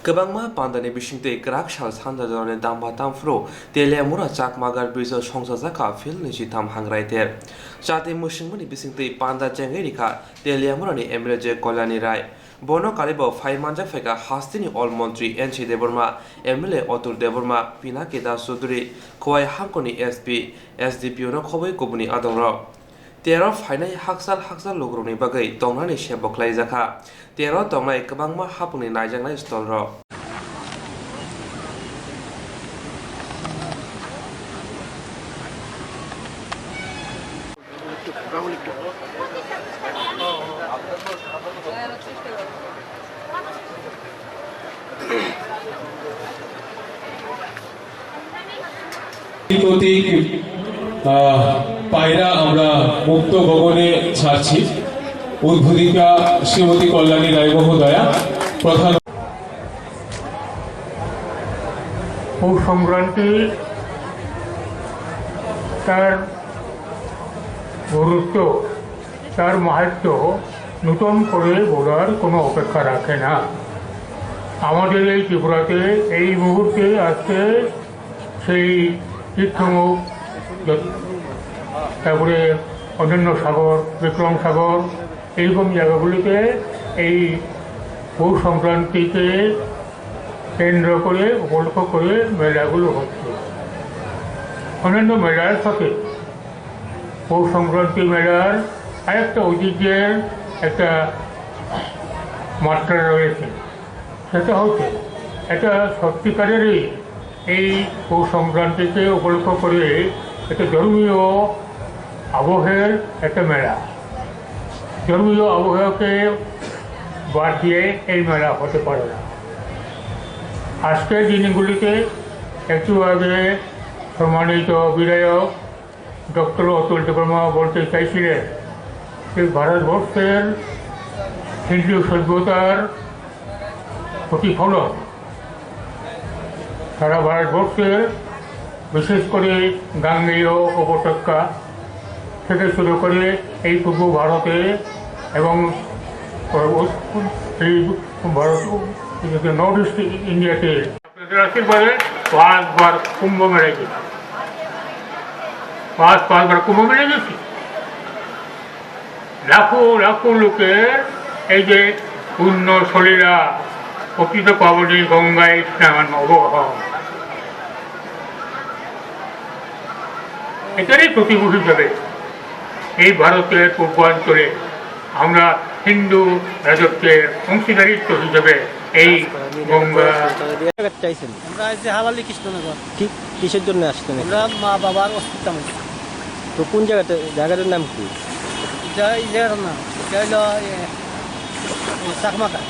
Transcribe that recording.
Kebangma pandani bisingte krak shal sanda jorane damba tamfro teleamura chakmagar bizo songsajaka fil nichi tam hangraite chate musingmani bisingte panda jengerika teleamura ni emreje kolani rai bono kalibo faimanja feka hastini all mantri NC Deborma MLA Otur Deborma Pinakeda Suduri Kowai Hankoni SP SDP no khoboi kobuni adongro Tero fainai haksal logroni bagai tongnani sheboklai jaka Tero tongnai kebangma hapuni naijangnai stolro প্রতীক পায়রা আমরা মুক্ত গগনে ছাড়ছি উদ্বোধিকা শ্রীমতী কল্যাণী রায় মহোদয়া প্রধান পৌষ সংক্রান্তি তার গুরুত্ব তার মাহাত্ম্য নূতন করে বলার কোনো অপেক্ষা রাখে না। আমাদের এই ত্রিপুরাতে এই মুহূর্তে আজকে সেই তীর্থমুখ তারপরে অন্যান্য সাগর বিক্রম সাগর এইরকম জায়গাগুলিতে এই পৌষ সংক্রান্তিকে কেন্দ্র করে উপলক্ষ করে মেলাগুলো হচ্ছে। অন্যান্য মেলার সাথে পৌষ সংক্রান্তি মেলার আরেকটা ঐতিহ্যের একটা মাত্রা রয়েছে, সেটা হচ্ছে একটা সত্যিকারেরই এই পৌষ সংক্রান্তিকে উপলক্ষ করে একটা ধর্মীয় আবহের একটা মেলা। ধর্মীয় আবহাওয়াকে বাদ দিয়ে এই মেলা হতে পারে না। আজকের দিনগুলিতে একটু আগে সম্মানিত বিধায়ক ডক্টর অতুল দেববর্মা বলতে চাইছিলেন যে ভারতবর্ষের হিন্দু সভ্যতার প্রতিফলন সারা ভারতবর্ষের বিশেষ করে গাঙ্গেয় উপত্যকা থেকে শুরু করে এই পূর্ব ভারতে এবং এই ভারত নর্থ ইস্ট ইন্ডিয়াতে আপনাদের আশীর্বাদে পাঁচবার কুম্ভ মেলায় গেছি, পাঁচবার কুম্ভ মেলায় গেছি। লাখো লাখো লোকের এই যে পূর্ণ শলীলা প্রকৃত পাবনী গঙ্গায় স্নান অবগাহন, এটারই প্রতিভূ হিসেবে এই ভারতের পূর্বাঞ্চলে আমরা হিন্দু রাজত্বের অংশীদারিত্ব হিসেবে এই গঙ্গা চাইছেন। আমরা এই যে হালালি কৃষ্ণনগর কিসের জন্য আসতেন? আমরা মা বাবার অস্তিত্ব। তো কোন জায়গাটার নাম কি? এই জায়গাটার নাম চাকমাকা।